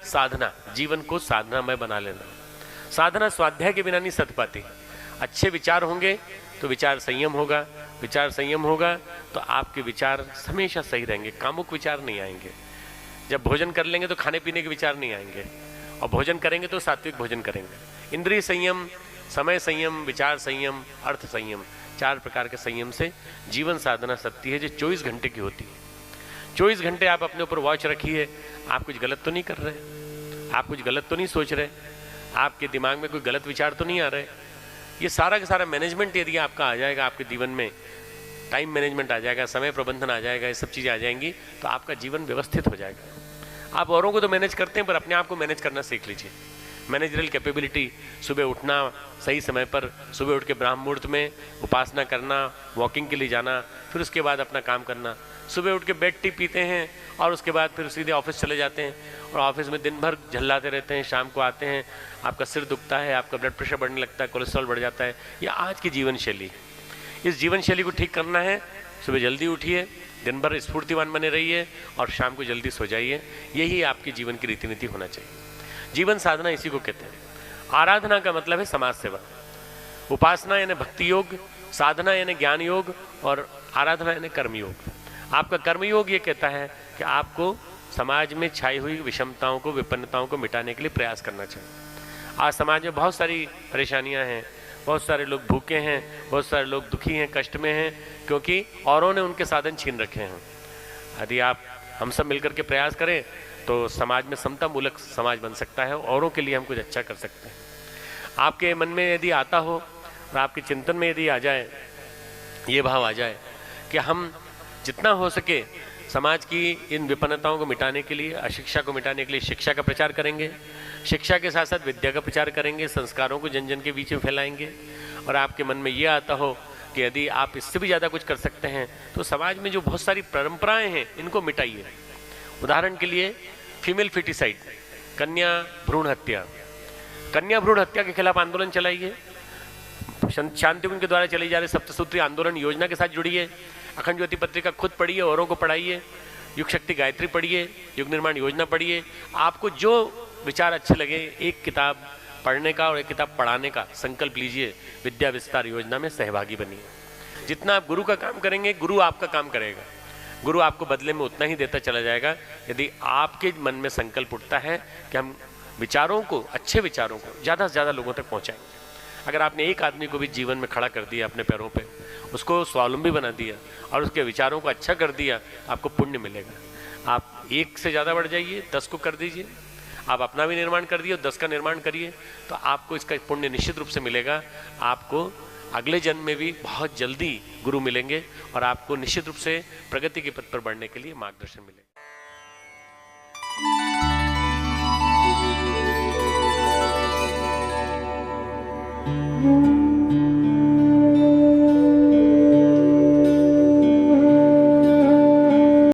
साधना, जीवन को साधनामय बना लेना। साधना स्वाध्याय के बिना नहीं सध पाती। अच्छे विचार होंगे तो विचार संयम होगा, विचार संयम होगा तो आपके विचार हमेशा सही रहेंगे, कामुक विचार नहीं आएंगे। जब भोजन कर लेंगे तो खाने पीने के विचार नहीं आएंगे, और भोजन करेंगे तो सात्विक भोजन करेंगे। इंद्रिय संयम, समय संयम, विचार संयम, अर्थ संयम, 4 प्रकार के संयम से जीवन साधना सत्य है जो 24 घंटे की होती है। 24 घंटे आप अपने ऊपर वॉच रखिए, आप कुछ गलत तो नहीं कर रहे, आप कुछ गलत तो नहीं सोच रहे, आपके दिमाग में कोई गलत विचार तो नहीं आ रहे। ये सारा का सारा मैनेजमेंट यदि आपका आ जाएगा, आपके जीवन में टाइम मैनेजमेंट आ जाएगा, समय प्रबंधन आ जाएगा, ये सब चीज़ें आ जाएंगी तो आपका जीवन व्यवस्थित हो जाएगा। आप औरों को तो मैनेज करते हैं पर अपने आप को मैनेज करना सीख लीजिए। मैनेजरल कैपेबिलिटी, सुबह उठना सही समय पर, सुबह उठ के ब्राह्म मुहूर्त में उपासना करना, वॉकिंग के लिए जाना, फिर उसके बाद अपना काम करना। सुबह उठ के बेड टी पीते हैं और उसके बाद फिर सीधे ऑफिस चले जाते हैं और ऑफिस में दिन भर झल्लाते रहते हैं, शाम को आते हैं, आपका सिर दुखता है, आपका ब्लड प्रेशर बढ़ने लगता है, कोलेस्ट्रॉल बढ़ जाता है। यह आज की जीवन शैली। इस जीवन शैली को ठीक करना है, सुबह जल्दी उठिए, दिन भर स्फूर्तिवान बने रहिए और शाम को जल्दी सो जाइए। यही आपके जीवन की रीति नीति होना चाहिए। जीवन साधना इसी को कहते हैं। आराधना का मतलब है समाज सेवा, उपासना यानी भक्ति योग, साधना यानी ज्ञान योग और आराधना यानी कर्मयोग। आपका कर्मयोग ये कहता है कि आपको समाज में छाई हुई विषमताओं को, विपन्नताओं को मिटाने के लिए प्रयास करना चाहिए। आज समाज में बहुत सारी परेशानियां हैं, बहुत सारे लोग भूखे हैं, बहुत सारे लोग दुखी हैं, कष्ट में हैं, क्योंकि औरों ने उनके साधन छीन रखे हैं। यदि आप हम सब मिलकर के प्रयास करें तो समाज में समता मूलक समाज बन सकता है, औरों के लिए हम कुछ अच्छा कर सकते हैं। आपके मन में यदि आता हो और आपके चिंतन में यदि आ जाए, ये भाव आ जाए कि हम जितना हो सके समाज की इन विपन्नताओं को मिटाने के लिए, अशिक्षा को मिटाने के लिए शिक्षा का प्रचार करेंगे, शिक्षा के साथ साथ विद्या का प्रचार करेंगे, संस्कारों को जन जन के बीच में फैलाएंगे, और आपके मन में ये आता हो कि यदि आप इससे भी ज़्यादा कुछ कर सकते हैं तो समाज में जो बहुत सारी परंपराएं हैं इनको मिटाइए। उदाहरण के लिए फीमेल फिटिसाइड, कन्या भ्रूण हत्या, कन्या भ्रूण हत्या के खिलाफ आंदोलन चलाइए। शांति के द्वारा चली जा रही सप्तसूत्री आंदोलन योजना के साथ जुड़िए। अखंड ज्योति पत्रिका खुद पढ़िए, औरों को पढ़ाइए। युग शक्ति गायत्री पढ़िए, युग निर्माण योजना पढ़िए। आपको जो विचार अच्छे लगे, एक किताब पढ़ने का और एक किताब पढ़ाने का संकल्प लीजिए। विद्या विस्तार योजना में सहभागी बनिए। जितना आप गुरु का काम करेंगे, गुरु आपका काम करेगा। गुरु आपको बदले में उतना ही देता चला जाएगा यदि आपके मन में संकल्प उठता है कि हम विचारों को, अच्छे विचारों को ज़्यादा से ज़्यादा लोगों तक पहुँचाएंगे। अगर आपने एक आदमी को भी जीवन में खड़ा कर दिया अपने पैरों पे, उसको स्वावलंबी बना दिया और उसके विचारों को अच्छा कर दिया, आपको पुण्य मिलेगा। आप 1 से ज़्यादा बढ़ जाइए, 10 को कर दीजिए। आप अपना भी निर्माण कर दिए और 10 का निर्माण करिए, तो आपको इसका पुण्य निश्चित रूप से मिलेगा। आपको अगले जन्म में भी बहुत जल्दी गुरु मिलेंगे और आपको निश्चित रूप से प्रगति के पथ पर बढ़ने के लिए मार्गदर्शन मिलेगा। Mm-hmm.